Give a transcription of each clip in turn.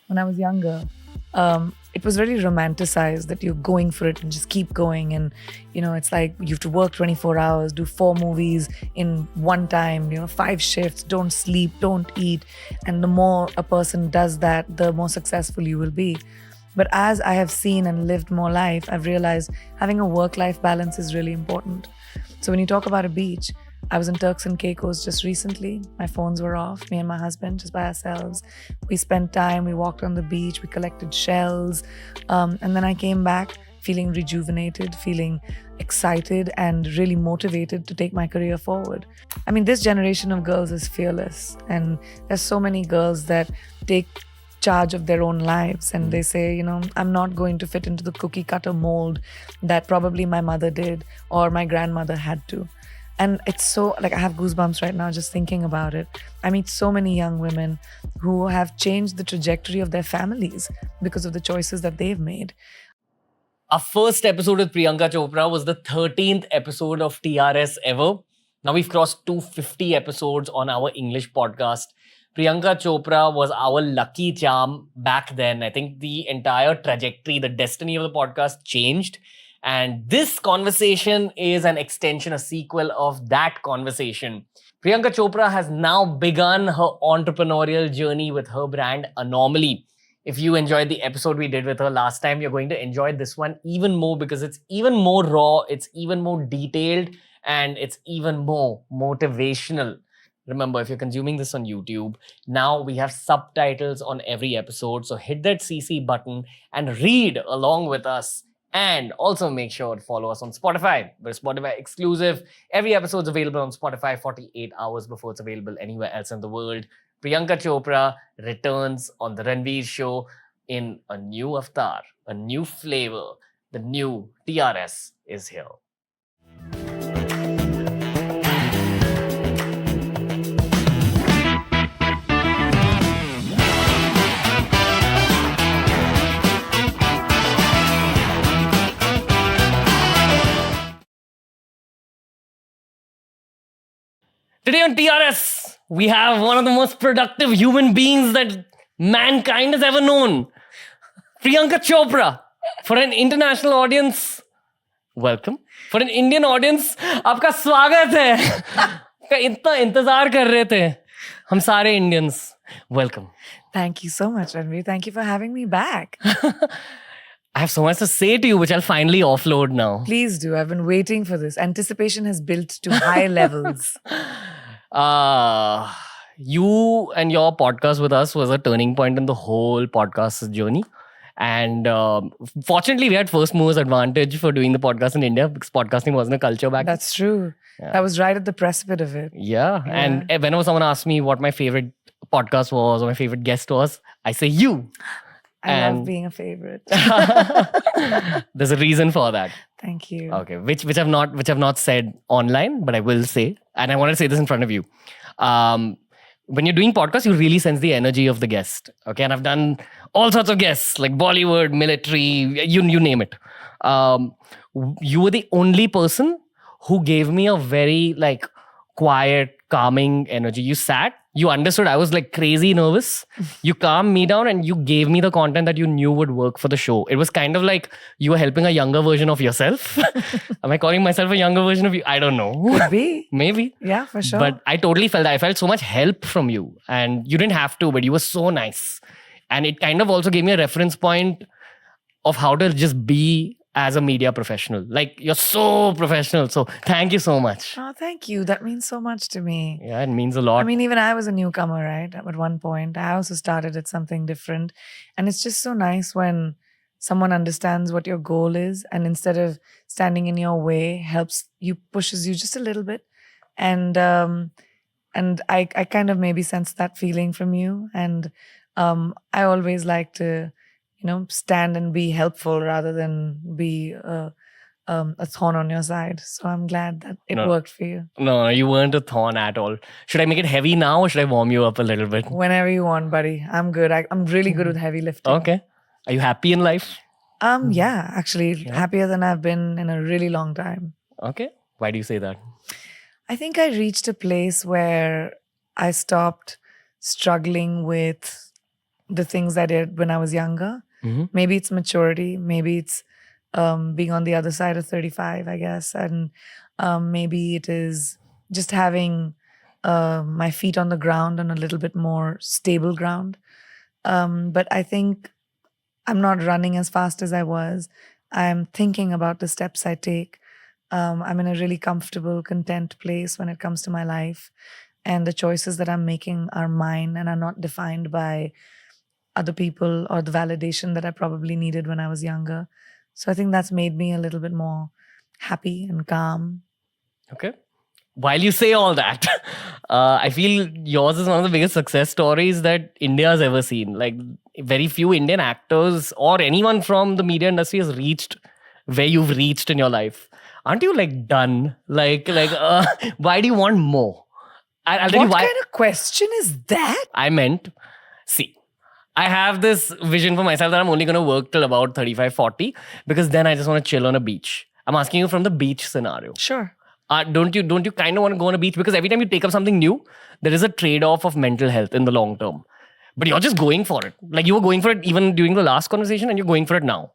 when I was younger, it was really romanticized that you're going for it and just keep going. And, it's like you have to work 24 hours, do 4 movies in one time, 5 shifts, don't sleep, don't eat. And the more a person does that, the more successful you will be. But as I have seen and lived more life, I've realized having a work-life balance is really important. So when you talk about a beach, I was in Turks and Caicos just recently. My phones were off, me and my husband, just by ourselves. We spent time, we walked on the beach, we collected shells. And then I came back feeling rejuvenated, feeling excited, and really motivated to take my career forward. I mean, this generation of girls is fearless. And there's so many girls that take charge of their own lives and they say, I'm not going to fit into the cookie cutter mold that probably my mother did or my grandmother had to. And it's so, I have goosebumps right now just thinking about it. I meet so many young women who have changed the trajectory of their families because of the choices that they've made. Our first episode with Priyanka Chopra was the 13th episode of TRS ever. Now we've crossed 250 episodes on our English podcast. Priyanka Chopra was our lucky charm back then. I think the entire trajectory, the destiny of the podcast changed. And this conversation is an extension, a sequel of that conversation. Priyanka Chopra has now begun her entrepreneurial journey with her brand Anomaly. If you enjoyed the episode we did with her last time, you're going to enjoy this one even more because it's even more raw, it's even more detailed, and it's even more motivational. Remember, if you're consuming this on YouTube, now we have subtitles on every episode. So hit that CC button and read along with us. And also make sure to follow us on Spotify. We're Spotify exclusive. Every episode's available on Spotify 48 hours before it's available anywhere else in the world. Priyanka Chopra returns on The Ranveer Show in a new avatar, a new flavor. The new TRS is here. Today on TRS, we have one of the most productive human beings that mankind has ever known. Priyanka Chopra. For an international audience, welcome. For an Indian audience, आपका स्वागत है. का इतना इंतजार कर रहे थे हम सारे Indians. Welcome. Thank you so much, Ranveer. Thank you for having me back. I have so much to say to you, which I'll finally offload now. Please do. I've been waiting for this. Anticipation has built to high levels. You and your podcast with us was a turning point in the whole podcast journey. And fortunately, we had first movers advantage for doing the podcast in India because podcasting wasn't a culture back then. That's true. Yeah. That was right at the precipice of it. Yeah. And whenever someone asks me what my favorite podcast was or my favorite guest was, I say you. I love being a favorite. There's a reason for that. Thank you. Okay, which I've not said online, but I will say, and I want to say this in front of you. When you're doing podcasts, you really sense the energy of the guest. Okay, and I've done all sorts of guests like Bollywood, military, you name it. You were the only person who gave me a very quiet, calming energy. You sat. You understood I was crazy nervous. You calmed me down and you gave me the content that you knew would work for the show. It was kind of like you were helping a younger version of yourself. Am I calling myself a younger version of you? I don't know. Could be. Maybe. Yeah, for sure. But I totally felt that. I felt so much help from you. And you didn't have to, but you were so nice. And it kind of also gave me a reference point of how to just be as a media professional. You're so professional. So thank you so much. Oh, thank you. That means so much to me. Yeah, it means a lot. I mean, even I was a newcomer, right? At one point, I also started at something different. And it's just so nice when someone understands what your goal is and instead of standing in your way, pushes you just a little bit. And I kind of maybe sense that feeling from you. And I always like to stand and be helpful rather than be a thorn on your side. So I'm glad that it worked for you. No, you weren't a thorn at all. Should I make it heavy now or should I warm you up a little bit? Whenever you want, buddy. I'm good. I'm really good with heavy lifting. Okay. Are you happy in life? Yeah, actually happier than I've been in a really long time. Okay. Why do you say that? I think I reached a place where I stopped struggling with the things I did when I was younger. Mhm. Maybe it's maturity. Maybe it's being on the other side of 35, I guess. And maybe it is just having my feet on the ground on a little bit more stable ground. But I think I'm not running as fast as I was. I'm thinking about the steps I take. I'm in a really comfortable, content place when it comes to my life. And the choices that I'm making are mine and are not defined by other people or the validation that I probably needed when I was younger. So I think that's made me a little bit more happy and calm. Okay. While you say all that, I feel yours is one of the biggest success stories that India has ever seen. Like, very few Indian actors or anyone from the media industry has reached where you've reached in your life. Aren't you like done? Why do you want more? I'll tell you What why. kind of question is that? I meant, see, I have this vision for myself that I'm only going to work till about 35, 40 because then I just want to chill on a beach. I'm asking you from the beach scenario. Sure. Don't you kind of want to go on a beach? Because every time you take up something new, there is a trade-off of mental health in the long term. But you're just going for it. Like you were going for it even during the last conversation and you're going for it now.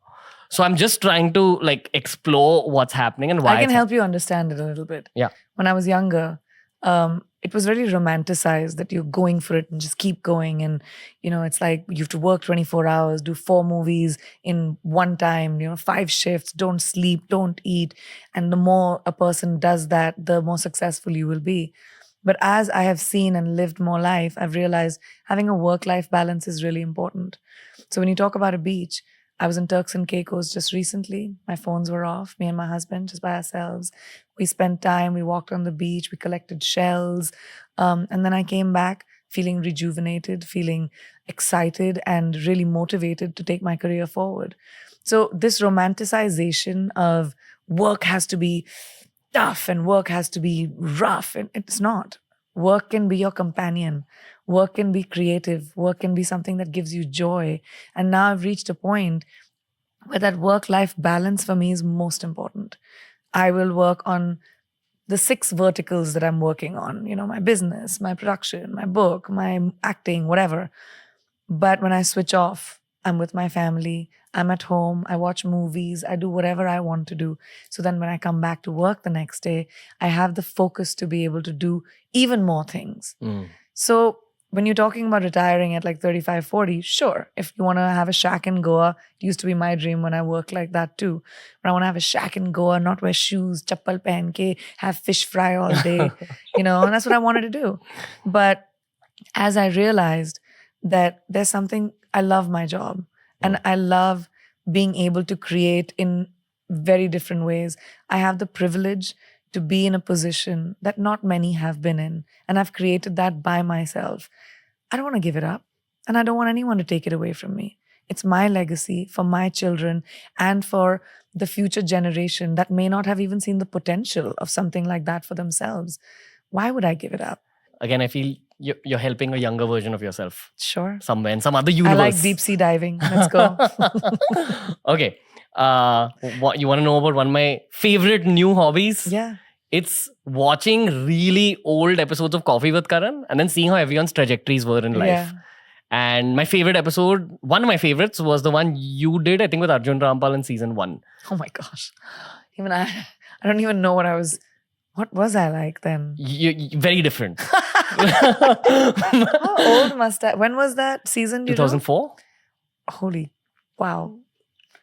So I'm just trying to like explore what's happening and why. I can help you understand it a little bit. Yeah. When I was younger, it was really romanticized that you're going for it and just keep going. And, it's like you have to work 24 hours, do 4 movies in one time, 5 shifts, don't sleep, don't eat. And the more a person does that, the more successful you will be. But as I have seen and lived more life, I've realized having a work-life balance is really important. So when you talk about a beach, I was in Turks and Caicos just recently. My phones were off, me and my husband, just by ourselves. We spent time, we walked on the beach, we collected shells. And then I came back feeling rejuvenated, feeling excited, and really motivated to take my career forward. So this romanticization of work has to be tough and work has to be rough, and it's not. Work can be your companion. Work can be creative. Work can be something that gives you joy. And now I've reached a point where that work-life balance for me is most important. I will work on the 6 verticals that I'm working on, my business, my production, my book, my acting, whatever. But when I switch off, I'm with my family, I'm at home, I watch movies, I do whatever I want to do. So then when I come back to work the next day, I have the focus to be able to do even more things. So when you're talking about retiring at like 35, 40, sure. If you want to have a shack in Goa, it used to be my dream when I worked like that too. But I want to have a shack in Goa, not wear shoes, chappal pehen ke, have fish fry all day, and that's what I wanted to do. But as I realized that there's something, I love my job and I love being able to create in very different ways. I have the privilege to be in a position that not many have been in. And I've created that by myself. I don't want to give it up. And I don't want anyone to take it away from me. It's my legacy for my children and for the future generation that may not have even seen the potential of something like that for themselves. Why would I give it up? Again, I feel you're helping a younger version of yourself. Sure. Somewhere in some other universe. I like deep sea diving. Let's go. Okay. What you want to know about one of my favorite new hobbies? Yeah. It's watching really old episodes of Coffee with Karan and then seeing how everyone's trajectories were in life. Yeah. And my favorite episode, one of my favorites, was the one you did, I think, with Arjun Rampal in season 1. Oh my gosh. Even I don't even know what was I like then? You very different. How old must I? When was that season? 2004. Holy, wow.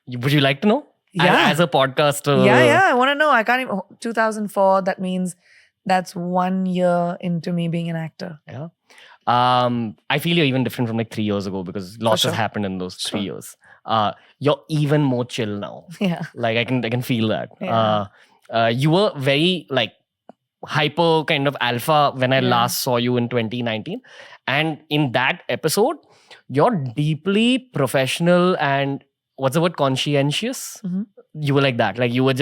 Would you like to know? Yeah. As a podcaster. Yeah. I want to know. I can't even. 2004. That means that's 1 year into me being an actor. Yeah. I feel you're even different from like 3 years ago because lots has happened in those 3 years. You're even more chill now. Yeah. Like I can feel that. Yeah. You were very like hyper kind of alpha when I last saw you in 2019. And in that episode, you're deeply professional and what's the word? Conscientious. Mm-hmm. You were like that. Like you're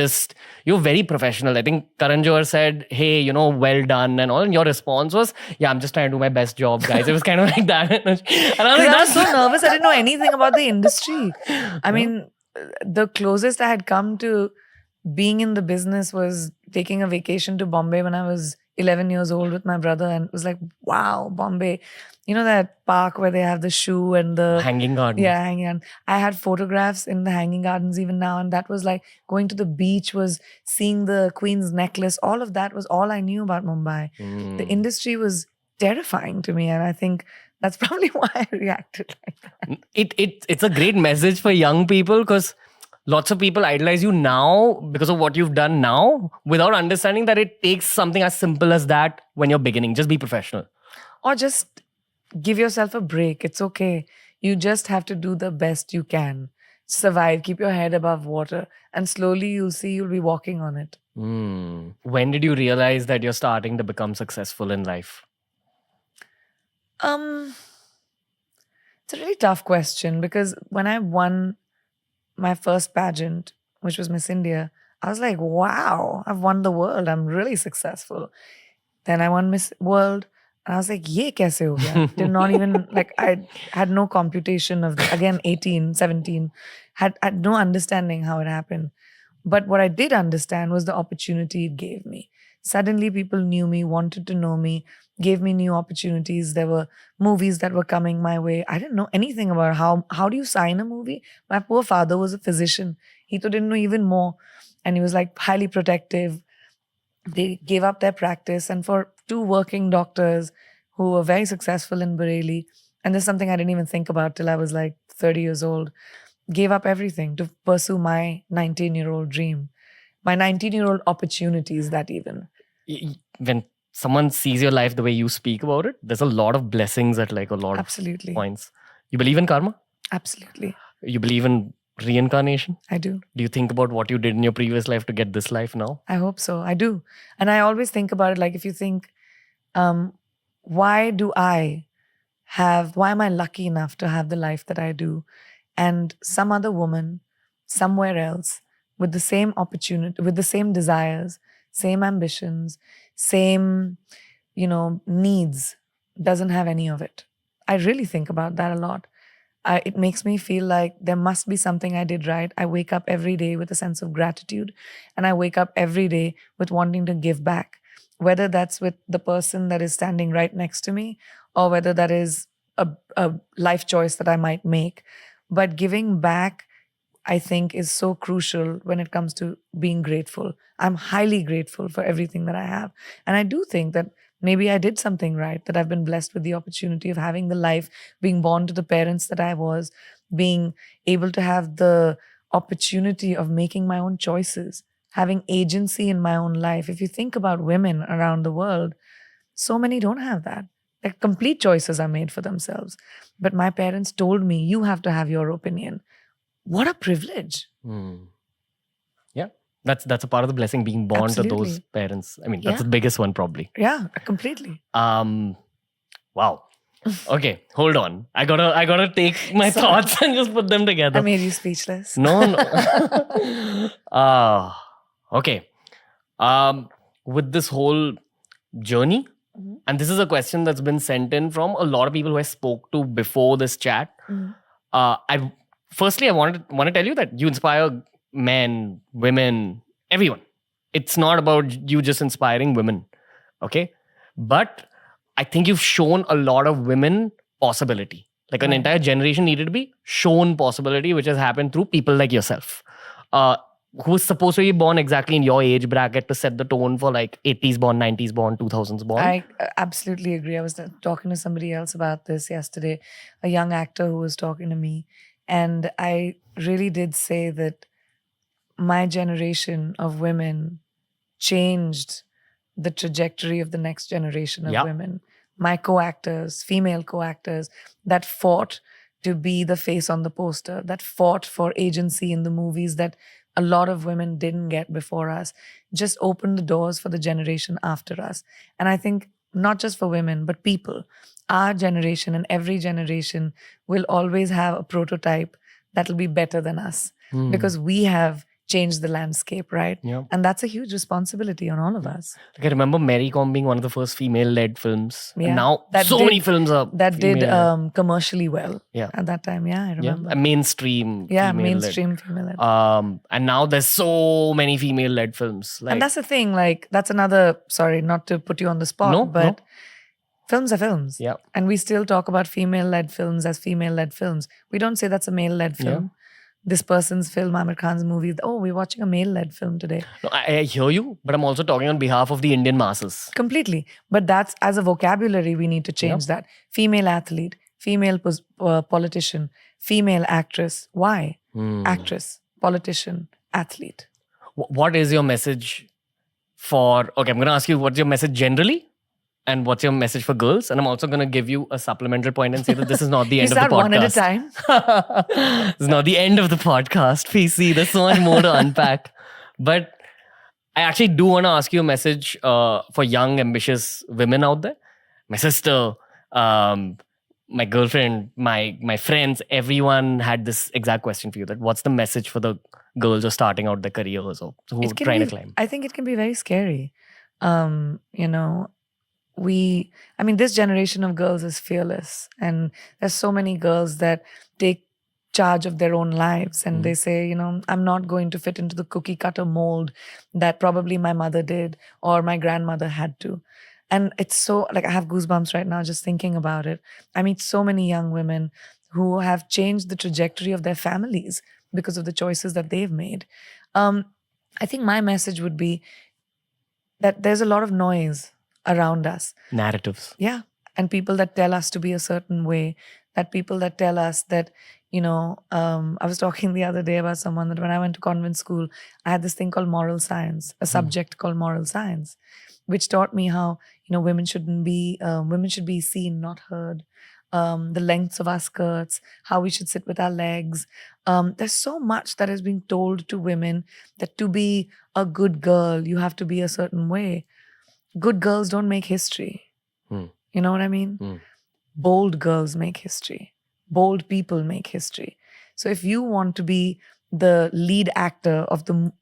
very professional. I think Karan Johar said, hey, well done and all. And your response was, yeah, I'm just trying to do my best job, guys. It was kind of like that. And I was like, I was so nervous. I didn't know anything about the industry. I mean, the closest I had come to being in the business was taking a vacation to Bombay when I was 11 years old with my brother, and it was like, wow, Bombay. You know that park where they have the shoe and the Hanging garden. yeah, hanging on. I had photographs in the hanging gardens even now, and that was like going to the beach, was seeing the Queen's necklace. All of that was all I knew about Mumbai. The industry was terrifying to me, and I think that's probably why I reacted like that. It's a great message for young people, because lots of people idolize you now because of what you've done now, without understanding that it takes something as simple as that when you're beginning. Just be professional. Or just give yourself a break. It's okay. You just have to do the best you can. Survive, keep your head above water, and slowly you'll see you'll be walking on it. When did you realize that you're starting to become successful in life? It's a really tough question, because when I won my first pageant, which was Miss India, I was like, wow, I've won the world. I'm really successful. Then I won Miss World, and I was like, ye kaise ho gaya? Did not even, like, I had no computation of, again, 18, 17, had no understanding how it happened. But what I did understand was the opportunity it gave me. Suddenly people knew me, wanted to know me, gave me new opportunities. There were movies that were coming my way. I didn't know anything about how do you sign a movie? My poor father was a physician. He didn't know even more. And he was like highly protective. They gave up their practice. And for two working doctors who were very successful in Bareilly, and there's something I didn't even think about till I was like 30 years old, gave up everything to pursue my 19-year-old dream, my 19-year-old opportunities, that even. When someone sees your life the way you speak about it, there's a lot of blessings at like a lot Absolutely. of points. You believe in karma? Absolutely. You believe in reincarnation? I do. Do you think about what you did in your previous life to get this life now? I hope so. I do. And I always think about it like, if you think, why am I lucky enough to have the life that I do? And some other woman somewhere else with the same opportunity, with the same desires, same ambitions, same, needs, doesn't have any of it. I really think about that a lot. It makes me feel like there must be something I did right. I wake up every day with a sense of gratitude, and I wake up every day with wanting to give back, whether that's with the person that is standing right next to me, or whether that is a life choice that I might make. But giving back, I think, is so crucial when it comes to being grateful. I'm highly grateful for everything that I have. And I do think that maybe I did something right, that I've been blessed with the opportunity of having the life, being born to the parents that I was, being able to have the opportunity of making my own choices, having agency in my own life. If you think about women around the world, so many don't have that. Like, complete choices are made for themselves. But my parents told me, you have to have your opinion. What a privilege. Yeah, that's a part of the blessing, being born to those parents. I mean, that's the biggest one probably. Yeah, completely. Wow. Okay, hold on. I gotta take my thoughts and just put them together. I made you speechless. No. Okay. With this whole journey, and this is a question that's been sent in from a lot of people who I spoke to before this chat. I want to tell you that you inspire men, women, everyone. It's not about you just inspiring women, okay? But I think you've shown a lot of women possibility. Like, an entire generation needed to be shown possibility, which has happened through people like yourself, who's supposed to be born exactly in your age bracket to set the tone for like 80s born, 90s born, 2000s born. I absolutely agree. I was talking to somebody else about this yesterday, a young actor who was talking to me. And I really did say that my generation of women changed the trajectory of the next generation of women. My co-actors, female co-actors, that fought to be the face on the poster, that fought for agency in the movies that a lot of women didn't get before us, just opened the doors for the generation after us. And I think not just for women, but people, our generation and every generation will always have a prototype that'll be better than us, because we have change the landscape, right? Yeah. And that's a huge responsibility on all of us. Like I remember Mary Kom being one of the first female-led films. Yeah. And now That so did- many films are That did female-led. commercially well Yeah. at that time. Yeah, I Yeah. remember. A mainstream Yeah, female-led. mainstream female-led. And now there's so many female-led films. Like, And that's the thing, like, that's another, sorry, not to put you on the spot, No, but no. films are films. Yeah. And we still talk about female-led films as female-led films. We don't say that's a male-led film. This person's film, Amir Khan's movie, oh, we're watching a male-led film today. No, I hear you, but I'm also talking on behalf of the Indian masses. Completely. But that's, as a vocabulary, we need to change that. Female athlete, female politician, female actress. Why? Actress, politician, athlete. What is your message for... Okay, I'm going to ask you, what's your message generally? And what's your message for girls? And I'm also going to give you a supplemental point and say that this is not the end of the podcast. You start one at a time. It's not the end of the podcast, PC. There's so much more to unpack. But I actually do want to ask you a message for young, ambitious women out there. My sister, my girlfriend, my friends, everyone had this exact question for you. That what's the message for the girls who are starting out their careers or who are trying to climb? I think it can be very scary. You know, this generation of girls is fearless, and there's so many girls that take charge of their own lives, and they say, you know, I'm not going to fit into the cookie cutter mold that probably my mother did or my grandmother had to. And it's so, like, I have goosebumps right now just thinking about it. I meet so many young women who have changed the trajectory of their families because of the choices that they've made. I think my message would be that there's a lot of noise around us. Narratives. Yeah. And people that tell us to be a certain way, that people that tell us that, you know, I was talking the other day about someone that when I went to convent school, I had this thing called moral science, a subject called moral science, which taught me how, you know, women should be seen, not heard. The lengths of our skirts, how we should sit with our legs. There's so much that is being told to women that to be a good girl, you have to be a certain way. Good girls don't make history. You know what I mean? Bold girls make history. Bold people make history. So if you want to be the lead actor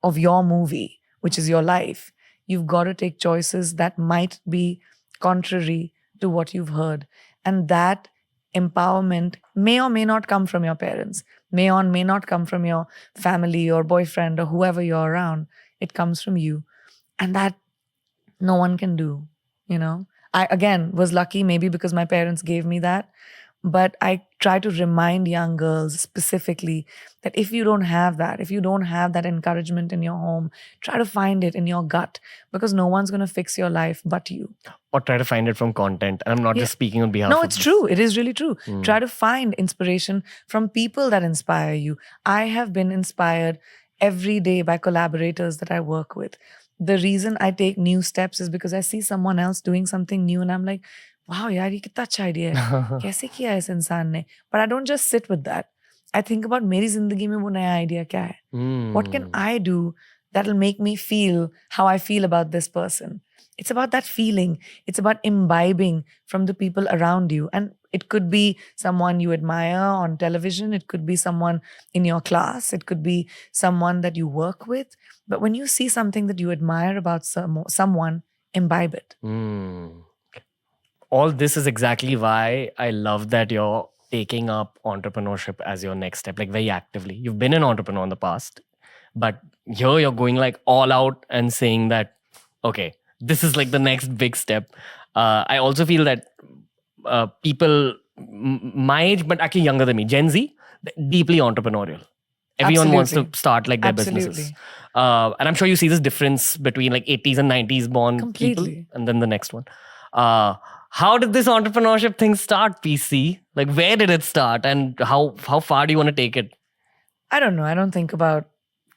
of your movie, which is your life, you've got to take choices that might be contrary to what you've heard. And that empowerment may or may not come from your parents, may or may not come from your family or boyfriend or whoever you're around. It comes from you. And that no one can do, you know. I, again, was lucky maybe because my parents gave me that. But I try to remind young girls specifically that if you don't have that, if you don't have that encouragement in your home, try to find it in your gut, because no one's going to fix your life but you. Or try to find it from content. And I'm not just speaking on behalf of... No, it's true. It is really true. Try to find inspiration from people that inspire you. I have been inspired every day by collaborators that I work with. The reason I take new steps is because I see someone else doing something new and I'm like, wow, yaar, ye kitna अच्छा idea hai. Kaise kiya hai is insaan ne? But I don't just sit with that. I think about meri zindagi mein wo naya idea kya hai? What can I do that'll make me feel how I feel about this person? It's about that feeling. It's about imbibing from the people around you. And it could be someone you admire on television. It could be someone in your class. It could be someone that you work with. But when you see something that you admire about someone, imbibe it. All this is exactly why I love that you're taking up entrepreneurship as your next step, like very actively. You've been an entrepreneur in the past, but here you're going like all out and saying that, okay, this is like the next big step. I also feel that people my age, but actually younger than me, Gen Z, deeply entrepreneurial. Everyone wants to start like their businesses. And I'm sure you see this difference between like 80s and 90s born people and then the next one. How did this entrepreneurship thing start, PC? Like, where did it start and how far do you want to take it? I don't know. I don't think about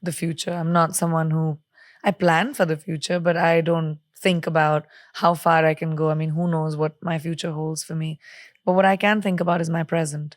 the future. I'm not someone who... I plan for the future, but I don't think about how far I can go. I mean, who knows what my future holds for me. But what I can think about is my present.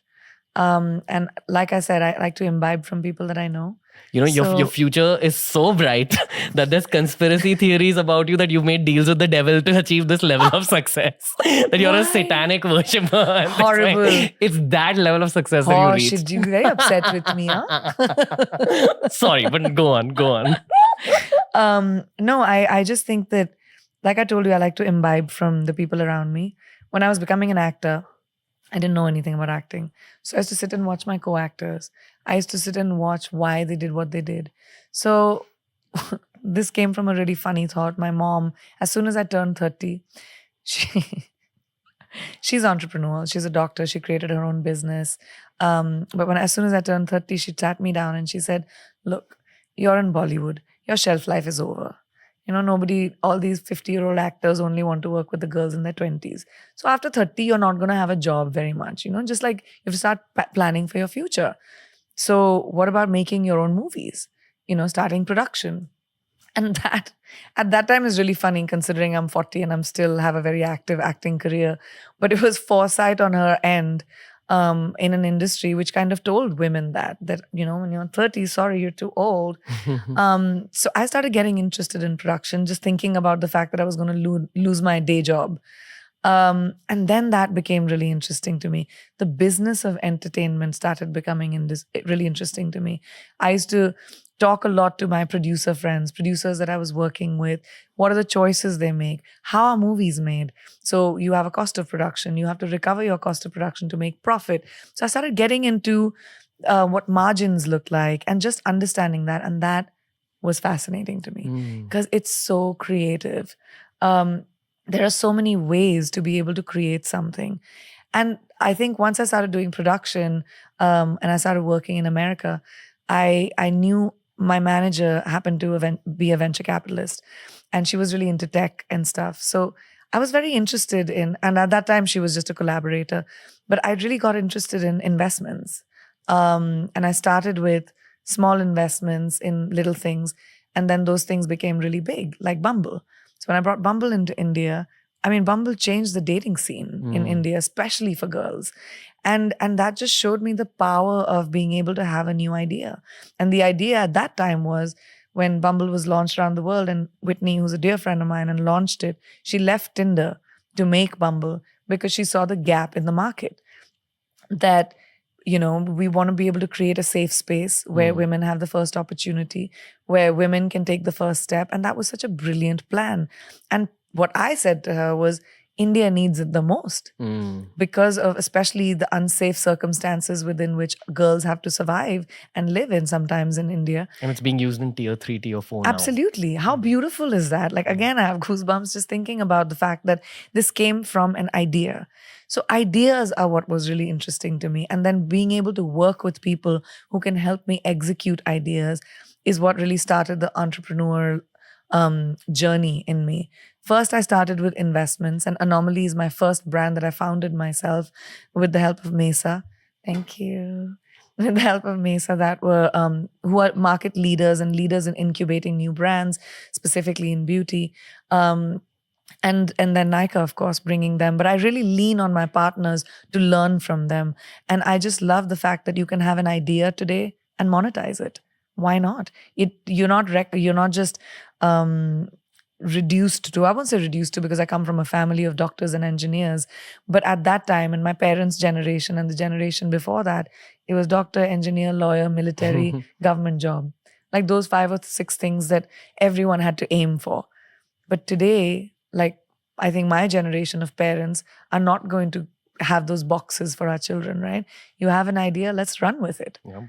And like I said, I like to imbibe from people that I know. Your So future is so bright that there's conspiracy theories about you that you've made deals with the devil to achieve this level of success. That you're a why? satanic worshipper. And that's why Horrible. it's that level of success that you Oh, reached. should you be very upset with me, huh? Sorry, but go on. No, I just think that, like I told you, I like to imbibe from the people around me. When I was becoming an actor, I didn't know anything about acting. So I used to sit and watch my co-actors. I used to sit and watch why they did what they did. So this came from a really funny thought. My mom, as soon as I turned 30, she she's entrepreneurial. She's a doctor. She created her own business. But as soon as I turned 30, she sat me down and she said, "Look, you're in Bollywood. Your shelf life is over. Nobody, all these 50-year-old actors only want to work with the girls in their 20s. So after 30, you're not going to have a job very much. Just like you have to start planning for your future. So what about making your own movies? Starting production." And that at that time is really funny considering I'm 40 and I'm still have a very active acting career. But it was foresight on her end, in an industry which kind of told women that when you're 30, sorry, you're too old. So I started getting interested in production, just thinking about the fact that I was going to lose my day job. And then that became really interesting to me. The business of entertainment started becoming really interesting to me. I used to talk a lot to my producer friends, producers that I was working with. What are the choices they make? How are movies made? So you have a cost of production. You have to recover your cost of production to make profit. So I started getting into what margins look like and just understanding that. And that was fascinating to me because it's so creative. There are so many ways to be able to create something. And I think once I started doing production, and I started working in America, I knew my manager happened to be a venture capitalist, and she was really into tech and stuff. So I was very interested and at that time she was just a collaborator, but I really got interested in investments. And I started with small investments in little things, and then those things became really big, like Bumble. So when I brought Bumble into India, Bumble changed the dating scene in India, especially for girls. And that just showed me the power of being able to have a new idea. And the idea at that time was when Bumble was launched around the world, and Whitney, who's a dear friend of mine and launched it, she left Tinder to make Bumble because she saw the gap in the market that we want to be able to create a safe space where women have the first opportunity, where women can take the first step. And that was such a brilliant plan. And what I said to her was, India needs it the most because of especially the unsafe circumstances within which girls have to survive and live in sometimes in India. And it's being used in tier 3, tier 4 Absolutely. How beautiful is that? Like, again, I have goosebumps just thinking about the fact that this came from an idea. So ideas are what was really interesting to me. And then being able to work with people who can help me execute ideas is what really started the entrepreneurial journey in me. First, I started with investments, and Anomaly is my first brand that I founded myself with the help of Mesa. Thank you. With the help of Mesa, that were who are market leaders and leaders in incubating new brands, specifically in beauty. And then Nika, of course, bringing them. But I really lean on my partners to learn from them. And I just love the fact that you can have an idea today and monetize it. Why not? You're not just reduced to, I won't say reduced to because I come from a family of doctors and engineers, but at that time in my parents' generation and the generation before that, it was doctor, engineer, lawyer, military, government job. Like those 5 or 6 things that everyone had to aim for. But today, like I think my generation of parents are not going to have those boxes for our children, right? You have an idea, let's run with it. Yeah.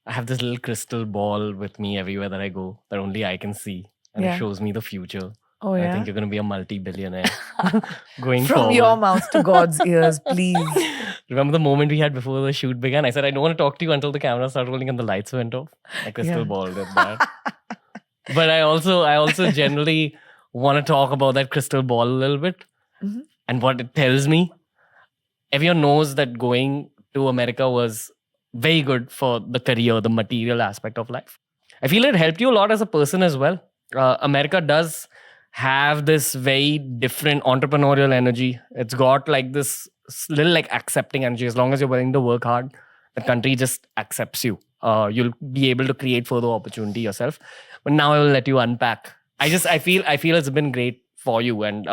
I have this little crystal ball with me everywhere that I go that only I can see. And it shows me the future. Oh, yeah? I think you're going to be a multi-billionaire going From forward. your mouth to God's ears, please. Remember the moment we had before the shoot began? I said, I don't want to talk to you until the camera started rolling and the lights went off. My crystal ball did that. But I also generally want to talk about that crystal ball a little bit. And what it tells me. Everyone knows that going to America was very good for the career, the material aspect of life. I feel it helped you a lot as a person as well. America does have this very different entrepreneurial energy. It's got like this little like accepting energy. As long as you're willing to work hard, the country just accepts you. You'll be able to create further opportunity yourself. But now I will let you unpack. I feel it's been great for you. And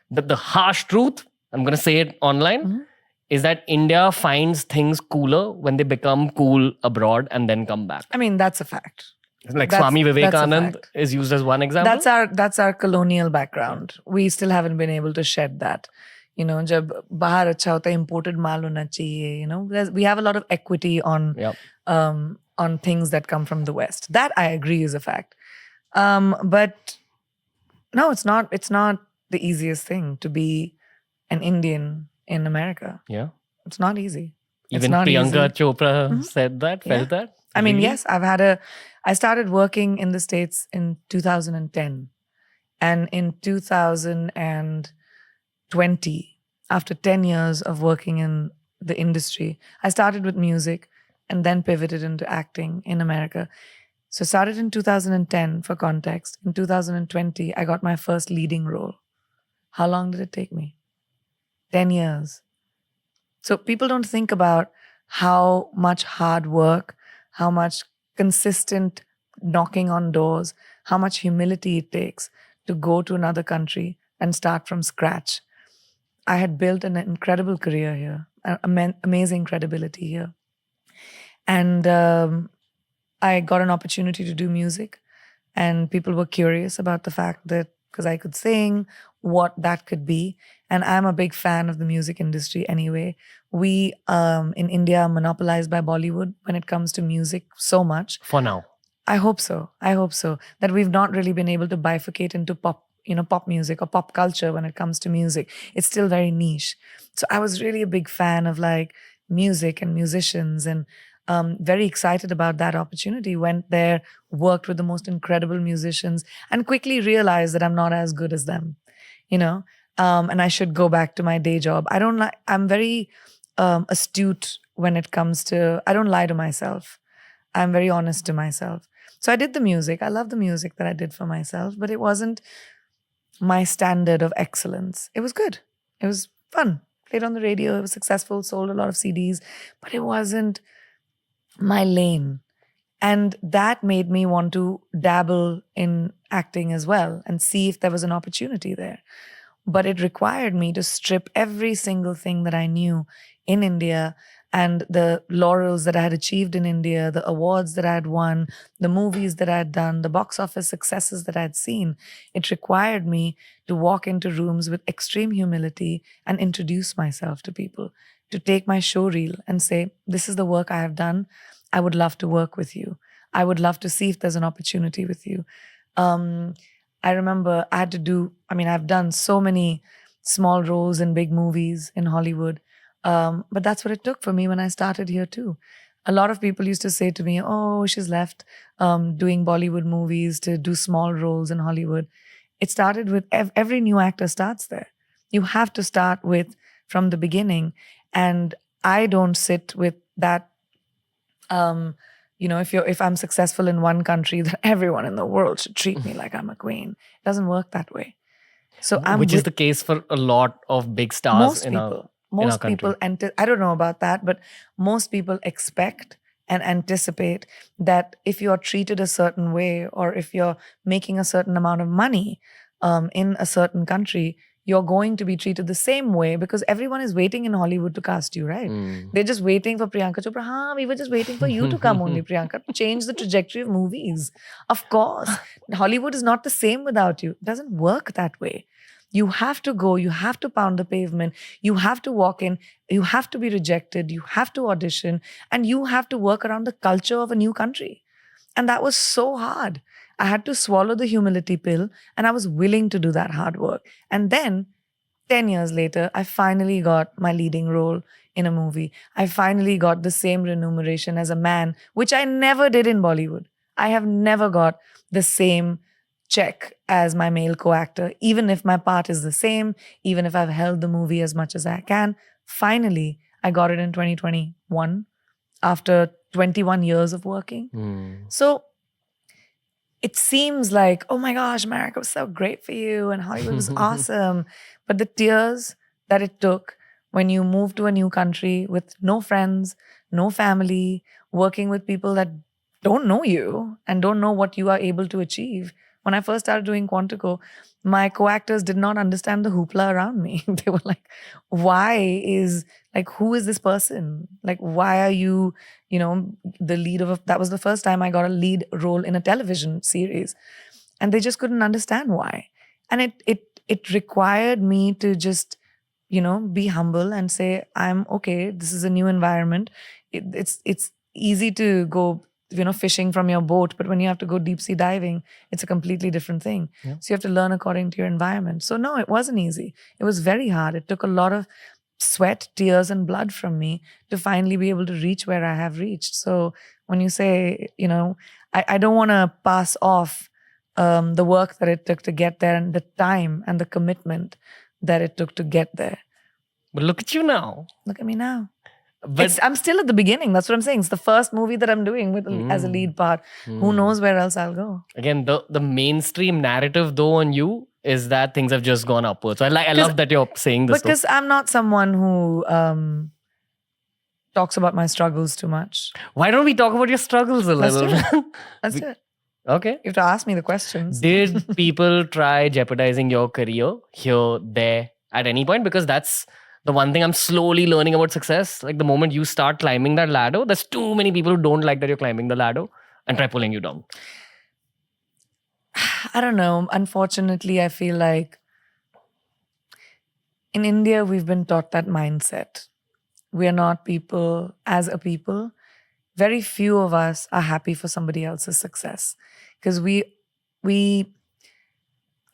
the harsh truth, I'm gonna say it online, is that India finds things cooler when they become cool abroad and then come back. I mean, that's a fact. Like That's- Swami that's a Vivekanand fact. is used as one example. That's our colonial background. We still haven't been able to shed that. You know, जब बाहर अच्छा होता है, imported माल होना चाहिए. You know, we have a lot of equity on Yep. on things that come from the West. That I agree is a fact. But no, it's not. It's not the easiest thing to be an Indian in America. Yeah. It's not easy. It's Even not Priyanka easy. Chopra said that, Yeah. felt that. I mean, Really? yes, I started working in the States in 2010. And in 2020, after 10 years of working in the industry, I started with music and then pivoted into acting in America. So started in 2010 for context. In 2020, I got my first leading role. How long did it take me? 10 years. So people don't think about how much hard work, how much consistent knocking on doors, how much humility it takes to go to another country and start from scratch. I had built an incredible career here, amazing credibility here. And I got an opportunity to do music, and people were curious about the fact that because I could sing, what that could be. And I'm a big fan of the music industry anyway. We in India are monopolized by Bollywood when it comes to music so much. For now. I hope so. I hope so. That we've not really been able to bifurcate into pop music or pop culture when it comes to music. It's still very niche. So I was really a big fan of like music and musicians, and very excited about that opportunity. Went there, worked with the most incredible musicians, and quickly realized that I'm not as good as them, and I should go back to my day job. I'm very astute when it comes to, I don't lie to myself. I'm very honest to myself. So I did the music. I love the music that I did for myself, but it wasn't my standard of excellence. It was good. It was fun. Played on the radio. It was successful. Sold a lot of CDs, but it wasn't my lane. And that made me want to dabble in acting as well and see if there was an opportunity there. But it required me to strip every single thing that I knew in India and the laurels that I had achieved in India, the awards that I had won, the movies that I had done, the box office successes that I had seen. It required me to walk into rooms with extreme humility and introduce myself to people, to take my show reel and say, this is the work I have done. I would love to work with you. I would love to see if there's an opportunity with you. I remember I've done so many small roles in big movies in Hollywood. But that's what it took for me when I started here too. A lot of people used to say to me, oh, she's left doing Bollywood movies to do small roles in Hollywood. It started with every new actor starts there. You have to start with from the beginning. And I don't sit with that, if I'm successful in one country, then everyone in the world should treat me like I'm a queen. It doesn't work that way. So Which is the case for a lot of big stars in our country. Most people, I don't know about that, but most people expect and anticipate that if you're treated a certain way or if you're making a certain amount of money in a certain country, you're going to be treated the same way because everyone is waiting in Hollywood to cast you, right? They're just waiting for Priyanka Chopra. We were just waiting for you to come only, Priyanka, to change the trajectory of movies. Of course, Hollywood is not the same without you. It doesn't work that way. You have to go, you have to pound the pavement, you have to walk in, you have to be rejected, you have to audition, and you have to work around the culture of a new country. And that was so hard. I had to swallow the humility pill, and I was willing to do that hard work. And then 10 years later, I finally got my leading role in a movie. I finally got the same remuneration as a man, which I never did in Bollywood. I have never got the same check as my male co-actor, even if my part is the same, even if I've held the movie as much as I can. Finally, I got it in 2021 after 21 years of working. So it seems like, oh my gosh, America was so great for you and Hollywood was awesome. But the tears that it took When you move to a new country with no friends, no family, working with people that don't know you and don't know what you are able to achieve. When I first started doing Quantico, my co-actors did not understand the hoopla around me. They were like, who is this person? Like, why are you, the lead of that was the first time I got a lead role in a television series. And they just couldn't understand why. And it required me to just, be humble and say, I'm okay. This is a new environment. It's easy to go, fishing from your boat, but when you have to go deep sea diving, it's a completely different thing. Yeah. So you have to learn according to your environment. So no, it wasn't easy. It was very hard. It took a lot of sweat, tears, and blood from me to finally be able to reach where I have reached. So when you say, I don't want to pass off the work that it took to get there and the time and the commitment that it took to get there. But look at you now. Look at me now. But I'm still at the beginning. That's what I'm saying. It's the first movie that I'm doing as a lead part. Who knows where else I'll go? Again, the mainstream narrative though on you is that things have just gone upwards. So I love that you're saying this. Because I'm not someone who talks about my struggles too much. Why don't we talk about your struggles a Let's little? do it. Let's do it. Okay. You have to ask me the questions. Did people try jeopardizing your career here, there, at any point? Because that's the one thing I'm slowly learning about success. Like the moment you start climbing that ladder, there's too many people who don't like that you're climbing the ladder and try pulling you down. I don't know. Unfortunately, I feel like in India, we've been taught that mindset. We are not people as a people. Very few of us are happy for somebody else's success. Because again,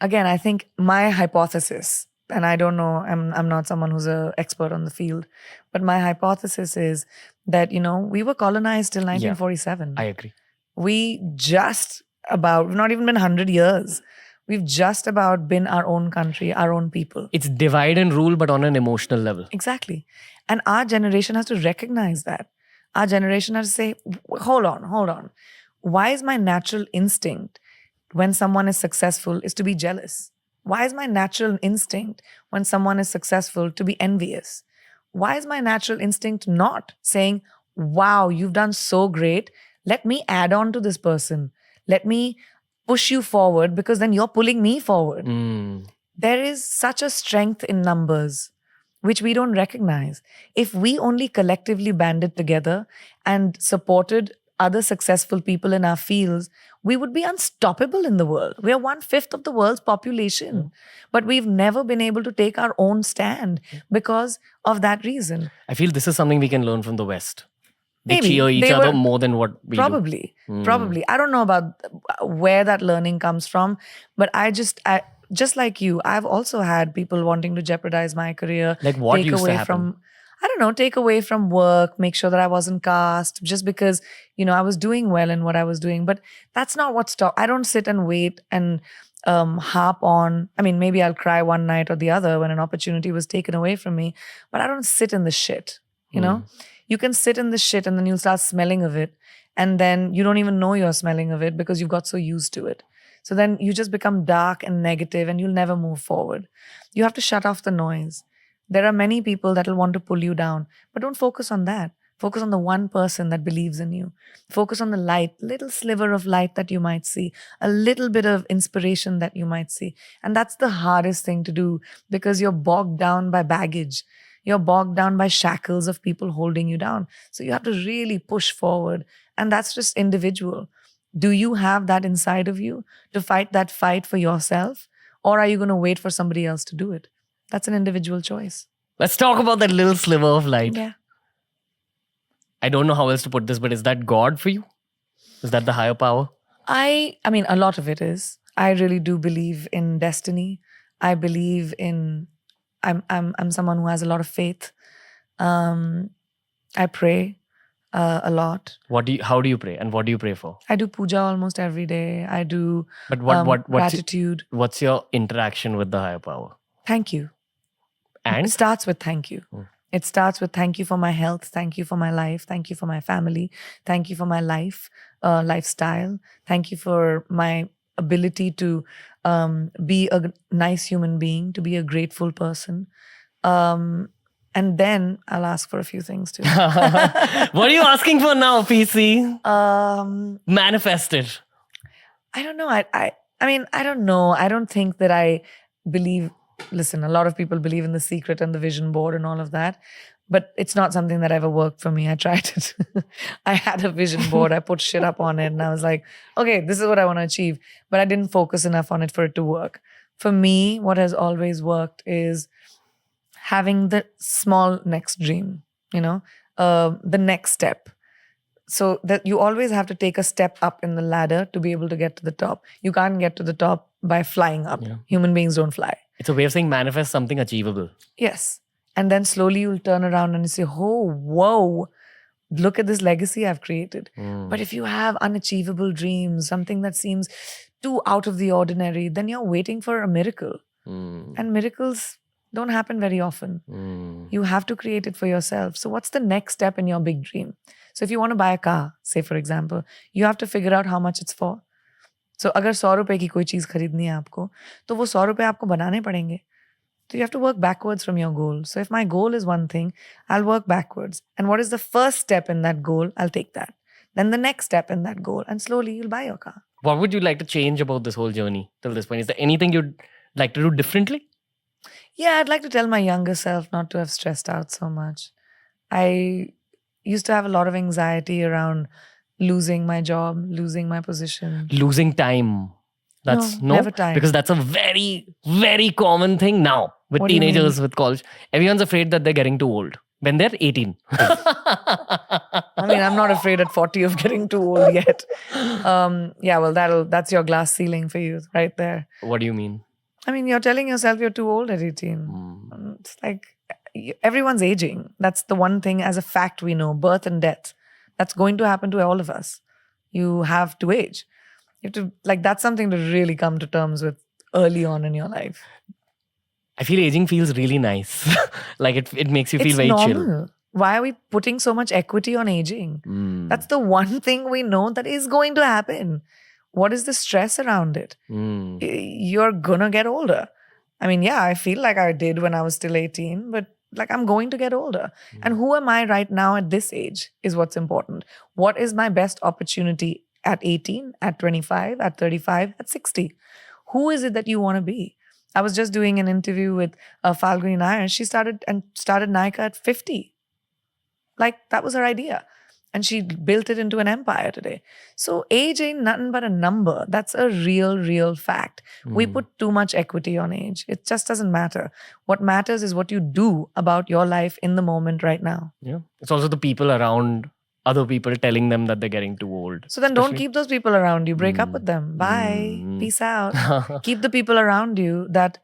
I think my hypothesis, and I don't know, I'm not someone who's an expert on the field, but my hypothesis is that, we were colonized till 1947. I agree. We've not even been 100 years. We've just about been our own country, our own people. It's divide and rule, but on an emotional level. Exactly. And our generation has to recognize that. Our generation has to say, hold on. Why is my natural instinct when someone is successful is to be jealous? Why is my natural instinct when someone is successful to be envious? Why is my natural instinct not saying, wow, you've done so great. Let me add on to this person. Let me push you forward because then you're pulling me forward. There is such a strength in numbers, which we don't recognize. If we only collectively banded together and supported other successful people in our fields, we would be unstoppable in the world. We are 1/5 of the world's population, but we've never been able to take our own stand because of that reason. I feel this is something we can learn from the West. They Maybe. cheer each other more than what we Probably. do. Probably. I don't know about where that learning comes from, but I just like you, I've also had people wanting to jeopardize my career. Like what used to happen? Take away from work, make sure that I wasn't cast just because, I was doing well in what I was doing. But that's not what stopped. I don't sit and wait and harp on. I mean, maybe I'll cry one night or the other when an opportunity was taken away from me, but I don't sit in the shit, You can sit in the shit and then you'll start smelling of it. And then you don't even know you're smelling of it because you've got so used to it. So then you just become dark and negative and you'll never move forward. You have to shut off the noise. There are many people that will want to pull you down, but don't focus on that. Focus on the one person that believes in you. Focus on the light, little sliver of light that you might see, a little bit of inspiration that you might see. And that's the hardest thing to do because you're bogged down by baggage. You're bogged down by shackles of people holding you down. So you have to really push forward. And that's just individual. Do you have that inside of you to fight that fight for yourself? Or are you going to wait for somebody else to do it? That's an individual choice. Let's talk about that little sliver of light. Yeah. I don't know how else to put this, but is that God for you? Is that the higher power? I mean, a lot of it is. I really do believe in destiny. I believe in, I'm someone who has a lot of faith. I pray a lot. How do you pray, and what do you pray for? I do puja almost every day. I do But what's gratitude. What's your interaction with the higher power? Thank you. And it starts with thank you. It starts with thank you for my health, thank you for my life, thank you for my family, thank you for my lifestyle, thank you for my ability to be a nice human being, to be a grateful person. And then I'll ask for a few things too. What are you asking for now, PC? Manifest it. I don't know. I mean, I don't know. I don't think that I believe. Listen, a lot of people believe in the secret and the vision board and all of that, but it's not something that ever worked for me. I tried it. I had a vision board. I put shit up on it, and I was like, okay, this is what I want to achieve. But I didn't focus enough on it for it to work. For me, what has always worked is having the small next dream. The next step. So that you always have to take a step up in the ladder to be able to get to the top. You can't get to the top by flying up. Yeah. Human beings don't fly. It's a way of saying manifest something achievable. Yes. And then slowly you'll turn around and you say, oh, whoa, look at this legacy I've created. But if you have unachievable dreams, something that seems too out of the ordinary, then you're waiting for a miracle. And miracles don't happen very often. You have to create it for yourself. So what's the next step in your big dream? So if you want to buy a car, say for example, you have to figure out how much it's for. So अगर 100 रुपए की कोई चीज खरीदनी है आपको, तो वो 100 रुपए आपको बनाने पड़ेंगे. So you have to work backwards from your goal. So if my goal is one thing, I'll work backwards. And what is the first step in that goal? I'll take that. Then the next step in that goal, and slowly you'll buy your car. What would you like to change about this whole journey till this point? Is there anything you'd like to do differently? Yeah, I'd like to tell my younger self not to have stressed out so much. I used to have a lot of anxiety around losing my job, losing my position. Losing time. That's No, never time. Because that's a very, very common thing now with What do you teenagers, mean? with college. Everyone's afraid that they're getting too old when they're 18. I mean, I'm not afraid at 40 of getting too old yet. Yeah, well, that's your glass ceiling for you right there. What do you mean? I mean, you're telling yourself you're too old at 18. It's like everyone's aging. That's the one thing as a fact we know, birth and death. That's going to happen to all of us. You have to age. You have to, that's something to really come to terms with early on in your life. I feel aging feels really nice. It makes you feel It's very normal. chill. Why are we putting so much equity on aging? That's the one thing we know that is going to happen. What is the stress around it? You're gonna get older. I mean, yeah, I feel like I did when I was still 18, but I'm going to get older. And who am I right now at this age is what's important. What is my best opportunity at 18, at 25, at 35, at 60? Who is it that you want to be? I was just doing an interview with Falguni Nair. She started Nykaa at 50. That was her idea. And she built it into an empire today. So age ain't nothing but a number. That's a real fact. We put too much equity on age. It just doesn't matter. What matters is what you do about your life in the moment right now. Yeah. It's also the people around other people telling them that they're getting too old. So then don't keep those people around you. Break up with them. Bye. Peace out. Keep the people around you that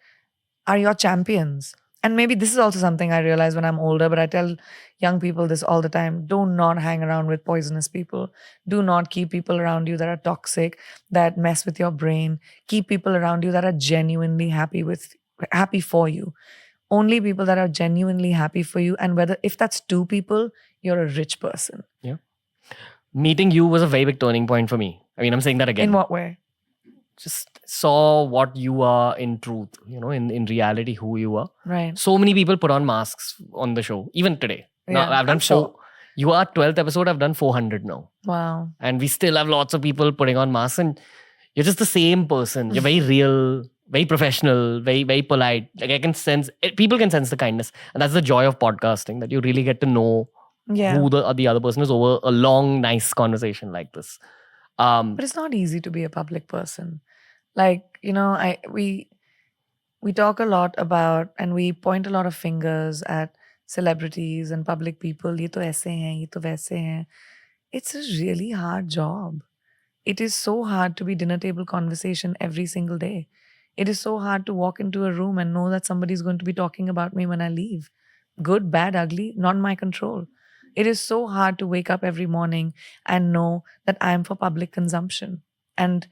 are your champions. And maybe this is also something I realize when I'm older, but I tell young people this all the time. Do not hang around with poisonous people. Do not keep people around you that are toxic, that mess with your brain. Keep people around you that are genuinely happy for you. Only people that are genuinely happy for you. And if that's 2 people, you're a rich person. Yeah. Meeting you was a very big turning point for me. I mean, I'm saying that again. In what way? Just saw what you are in truth, in reality, who you are. Right. So many people put on masks on the show, even today. Now, Yeah, I've done I'm sure. You are 12th episode, I've done 400 now. Wow. And we still have lots of people putting on masks, and you're just the same person. You're very real, very professional, very, very polite. I can sense, people can sense the kindness. And that's the joy of podcasting, that you really get to know who the other person is over a long, nice conversation like this. But it's not easy to be a public person. We talk a lot about, and we point a lot of fingers at celebrities and public people. Ye to aise hain, ye to waise hain. It's a really hard job. It is so hard to be dinner table conversation every single day. It is so hard to walk into a room and know that somebody's going to be talking about me when I leave. Good, bad, ugly, not in my control. It is so hard to wake up every morning and know that I am for public consumption. And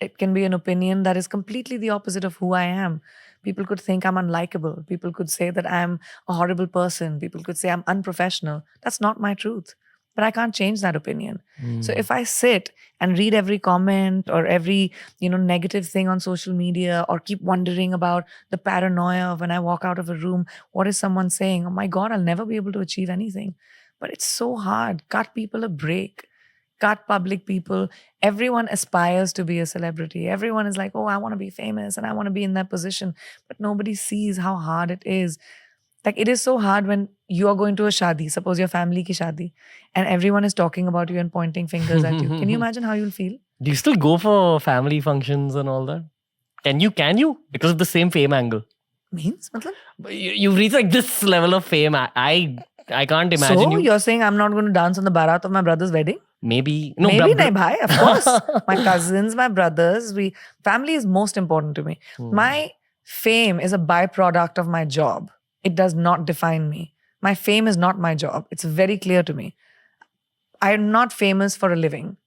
it can be an opinion that is completely the opposite of who I am. People could think I'm unlikable. People could say that I'm a horrible person. People could say I'm unprofessional. That's not my truth. but I can't change that opinion. So Mm. if I sit and read every comment or every, negative thing on social media, or keep wondering about the paranoia of when I walk out of a room, what is someone saying? Oh my God, I'll never be able to achieve anything. But it's so hard. Cut people a break. Cut public people. Everyone aspires to be a celebrity. Everyone is like, oh, I want to be famous and I want to be in that position. But nobody sees how hard it is. Like, it is so hard when you are going to a shadi, suppose your family ki shadi, and everyone is talking about you and pointing fingers at you. Can you imagine how you'll feel? Do you still go for family functions and all that? Can you? Because of the same fame angle. Means? Matlab? But you've reached like this level of fame. I can't imagine So you. you're saying I'm not going to dance on the barat of my brother's wedding? Maybe. No, Maybe nahi bhai, of course. My cousins, my brothers, family is most important to me. My fame is a byproduct of my job. It does not define me. My fame is not my job. It's very clear to me. I am not famous for a living.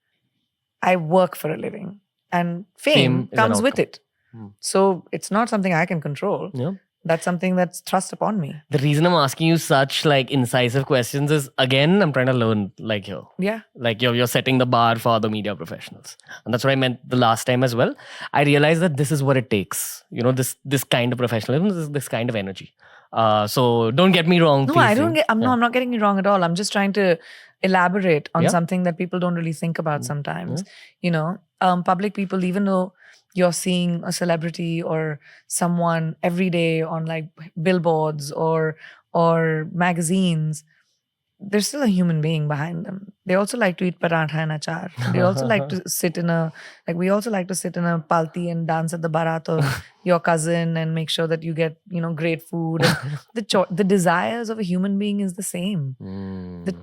I work for a living. And fame is an comes with outcome. it. So it's not something I can control. Yeah. That's something that's thrust upon me. The reason I'm asking you such like incisive questions is, again, I'm trying to learn like here. Yeah. Like you're setting the bar for other media professionals. And that's what I meant the last time as well. I realized that this is what it takes. This kind of professionalism, this kind of energy. So don't get me wrong. No, please, I don't get. I'm not getting it wrong at all. I'm just trying to elaborate on something that people don't really think about sometimes. Public people, even though you're seeing a celebrity or someone every day on like billboards or magazines, there's still a human being behind them. They also like to eat paratha and achar. They also like to sit in we also like to sit in a palti and dance at the barat of your cousin and make sure that you get, great food. And the desires of a human being is the same. The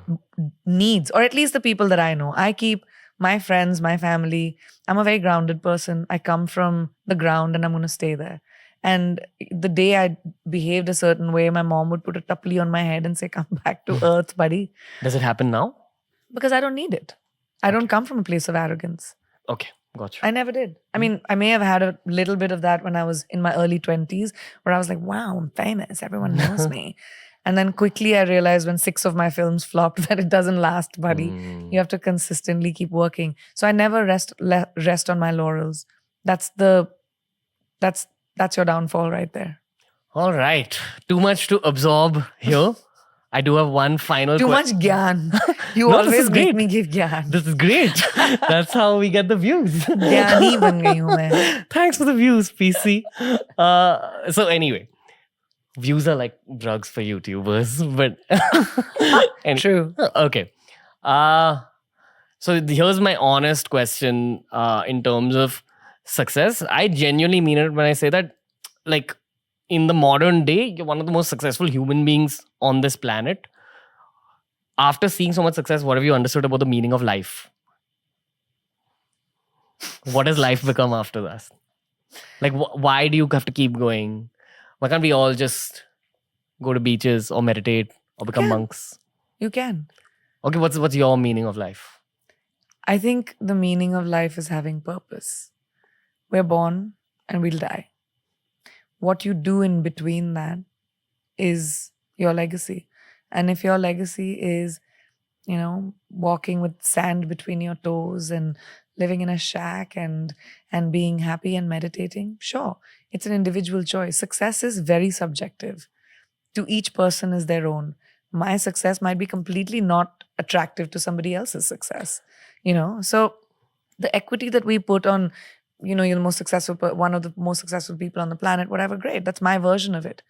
needs, or at least the people that I know. I keep my friends, my family. I'm a very grounded person. I come from the ground and I'm going to stay there. And the day I behaved a certain way, my mom would put a tapli on my head and say, come back to earth, buddy. Does it happen now? Because I don't need it. I don't come from a place of arrogance. Okay, gotcha. I never did. I mean, I may have had a little bit of that when I was in my early 20s, where I was like, wow, I'm famous. Everyone knows me. And then quickly I realized when 6 of my films flopped that it doesn't last, buddy. You have to consistently keep working. So I never rest on my laurels. That's your downfall right there. All right. Too much to absorb here. I do have one final Too much gyan. You No, this always is make great. me give gyan. This is great. That's how we get the views. Gyani ban gayi hu main. Thanks for the views, PC. So anyway, views are like drugs for YouTubers, but True. Okay. So here's my honest question in terms of success. I genuinely mean it when I say that, like, in the modern day, you're one of the most successful human beings on this planet. After seeing so much success, what have you understood about the meaning of life? What has life become after that? Like, why do you have to keep going? Why can't we all just go to beaches or meditate or become monks? You can. Okay, what's your meaning of life? I think the meaning of life is having purpose. We're born and we'll die. What you do in between that is your legacy. And if your legacy is, walking with sand between your toes and living in a shack and being happy and meditating, sure, it's an individual choice. Success is very subjective. To each person is their own. My success might be completely not attractive to somebody else's success, So the equity that we put on, you're the most successful, one of the most successful people on the planet, whatever, great. That's my version of it.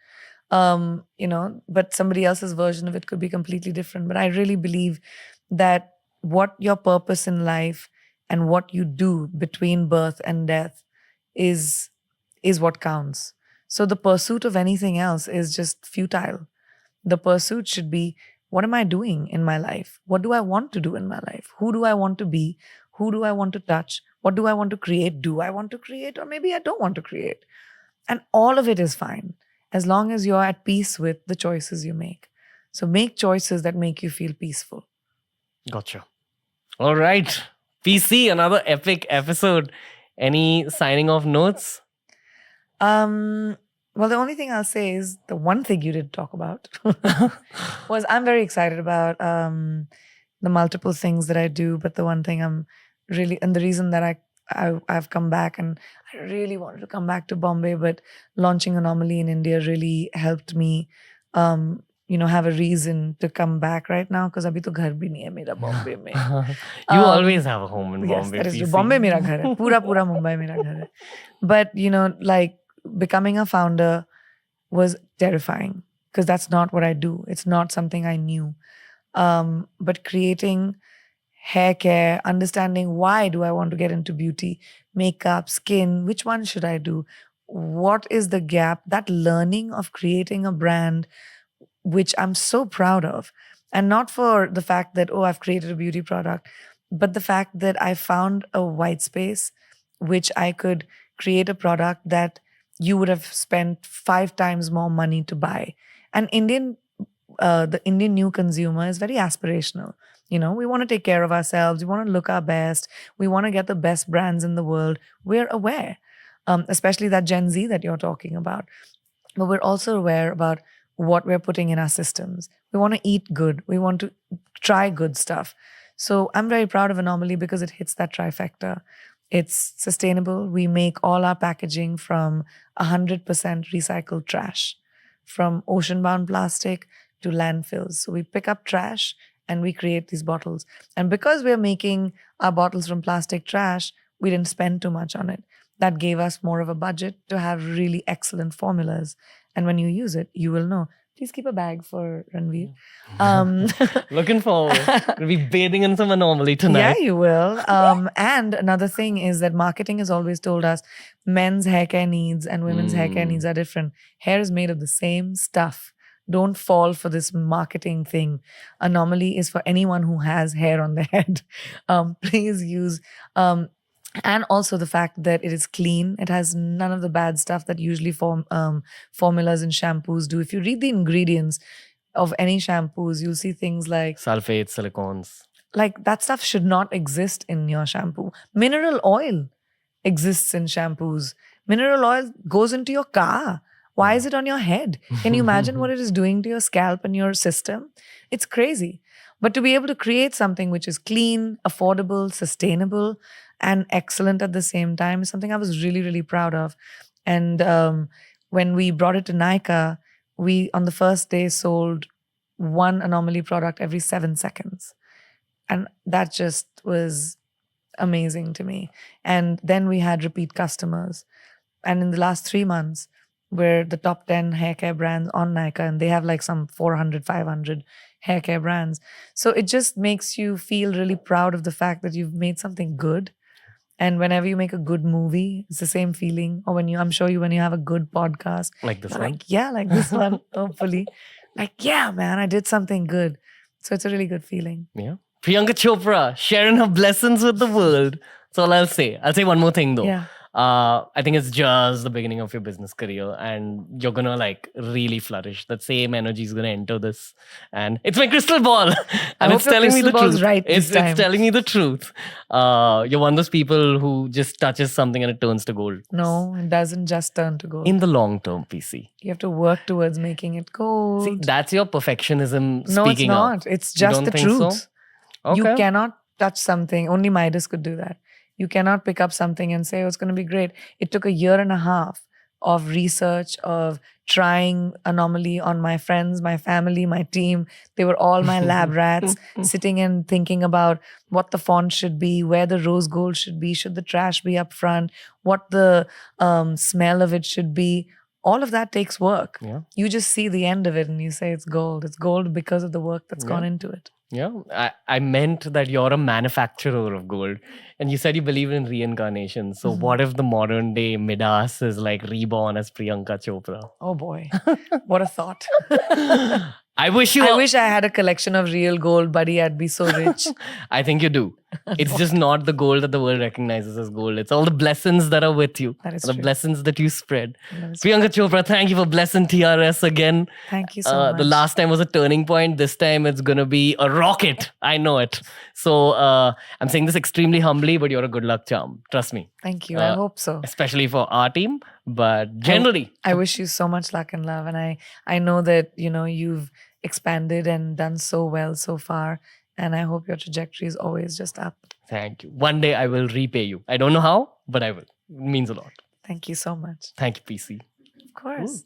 But somebody else's version of it could be completely different. But I really believe that what your purpose in life and what you do between birth and death is what counts. So the pursuit of anything else is just futile. The pursuit should be, what am I doing in my life? What do I want to do in my life? Who do I want to be? Who do I want to touch? What do I want to create? Do I want to create? Or maybe I don't want to create. And all of it is fine, as long as you're at peace with the choices you make. So make choices that make you feel peaceful. Gotcha. All right. PC, another epic episode. Any signing off notes? Well, the only thing I'll say is the one thing you did talk about was I'm very excited about the multiple things that I do, but the one thing I'm really, and the reason that I've come back, and I really wanted to come back to Bombay, but launching Anomaly in India really helped me, have a reason to come back right now, because abhi to ghar bhi nahi hai mera Bombay mein. You Um, always have a home in Yes, Bombay, that is true. PC. Bombay mera ghar hai. Pura Mumbai mera ghar hai. But, like becoming a founder was terrifying, because that's not what I do. It's not something I knew. But creating hair care, understanding why do I want to get into beauty, makeup, skin, which one should I do? What is the gap? That learning of creating a brand, which I'm so proud of. And not for the fact that, oh, I've created a beauty product, but the fact that I found a white space which I could create a product that you would have spent 5 times more money to buy. And the Indian new consumer is very aspirational. We want to take care of ourselves. We want to look our best. We want to get the best brands in the world. We're aware, especially that Gen Z that you're talking about. But we're also aware about what we're putting in our systems. We want to eat good. We want to try good stuff. So I'm very proud of Anomaly because it hits that trifecta. It's sustainable. We make all our packaging from 100% recycled trash, from ocean-bound plastic to landfills. So we pick up trash and we create these bottles. And because we're making our bottles from plastic trash, we didn't spend too much on it. That gave us more of a budget to have really excellent formulas. And when you use it, you will know. Please keep a bag for Ranveer. Looking forward. We'll be bathing in some Anomaly tonight. Yeah, you will. And another thing is that marketing has always told us men's hair care needs and women's hair care needs are different. Hair is made of the same stuff. Don't fall for this marketing thing. Anomaly is for anyone who has hair on their head. Please use. And also the fact that it is clean. It has none of the bad stuff that usually formulas and shampoos do. If you read the ingredients of any shampoos, you'll see things like sulfates, silicones. Like that stuff should not exist in your shampoo. Mineral oil exists in shampoos. Mineral oil goes into your car. Why is it on your head? Can you imagine what it is doing to your scalp and your system? It's crazy. But to be able to create something which is clean, affordable, sustainable, and excellent at the same time is something I was really, really proud of. And when we brought it to Nykaa, we, on the first day, sold one Anomaly product every 7 seconds. And that just was amazing to me. And then we had repeat customers. And in the last 3 months, we're the top 10 hair care brands on Nykaa, and they have like some 400, 500 hair care brands. So it just makes you feel really proud of the fact that you've made something good. And whenever you make a good movie, it's the same feeling. Or when you have a good podcast. Like this one? Like, yeah, like this one, hopefully. Like, yeah, man, I did something good. So it's a really good feeling. Yeah. Priyanka Chopra sharing her blessings with the world. That's all I'll say. I'll say one more thing though. Yeah. I think it's just the beginning of your business career and you're gonna like really flourish. That same energy is gonna enter this. And it's my crystal ball. And it's telling me the truth. Right it's telling me the truth. You're one of those people who just touches something and it turns to gold. No, it doesn't just turn to gold. In the long term, PC. You have to work towards making it gold. See, that's your perfectionism No, speaking it's out. not. It's just the truth. So? Okay. You cannot touch something. Only Midas could do that. You cannot pick up something and say, oh, it's going to be great. It took 1.5 years of research, of trying Anomaly on my friends, my family, my team. They were all my lab rats, sitting and thinking about what the font should be, where the rose gold should be, should the trash be up front, what the smell of it should be. All of that takes work. Yeah. You just see the end of it and you say it's gold. It's gold because of the work that's gone into it. Yeah, I meant that you're a manufacturer of gold. And you said you believe in reincarnation. So what if the modern day Midas is like reborn as Priyanka Chopra? Oh boy, what a thought. I wish I had a collection of real gold, buddy. I'd be so rich. I think you do. It's just not the gold that the world recognizes as gold. It's all the blessings that are with you. That is the true. blessings that you spread. Priyanka Chopra, thank you for blessing TRS again. Thank you so much. The last time was a turning point. This time it's going to be a rocket. I know it. So I'm saying this extremely humbly, but you're a good luck charm. Trust me. Thank you. I hope so. Especially for our team, but generally. I wish you so much luck and love. And I know that, you've expanded and done so well so far. And I hope your trajectory is always just up. Thank you. One day I will repay you. I don't know how, but I will. It means a lot. Thank you so much. Thank you, PC. Of course.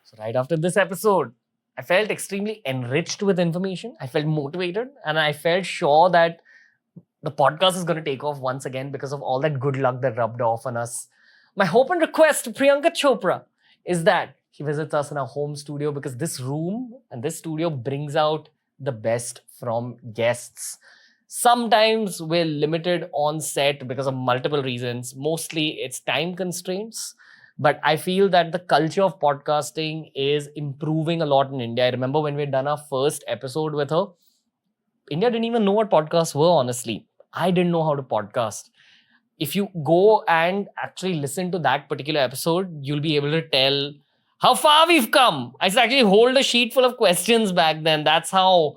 So right after this episode, I felt extremely enriched with information. I felt motivated and I felt sure that the podcast is going to take off once again because of all that good luck that rubbed off on us. My hope and request to Priyanka Chopra is that he visits us in our home studio because this room and this studio brings out the best from guests. Sometimes we're limited on set because of multiple reasons. Mostly it's time constraints. But I feel that the culture of podcasting is improving a lot in India. I remember when we had done our first episode with her, India didn't even know what podcasts were, honestly. I didn't know how to podcast. If you go and actually listen to that particular episode, you'll be able to tell how far we've come. I used to actually hold a sheet full of questions back then. That's how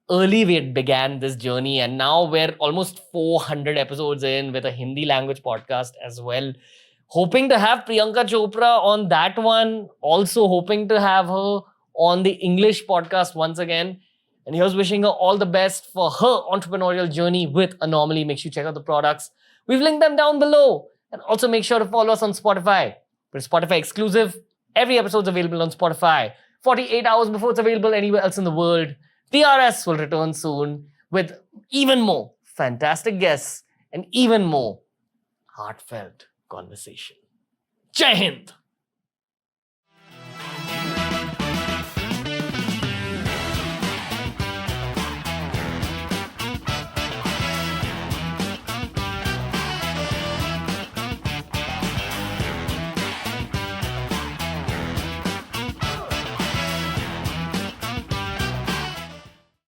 early we began this journey. And now we're almost 400 episodes in with a Hindi language podcast as well. Hoping to have Priyanka Chopra on that one. Also hoping to have her on the English podcast once again. And here's wishing her all the best for her entrepreneurial journey with Anomaly. Make sure you check out the products. We've linked them down below. And also make sure to follow us on Spotify. We're Spotify exclusive. Every episode's available on Spotify 48 hours before it's available anywhere else in the world. TRS will return soon with even more fantastic guests and even more heartfelt conversation. Jai Hind!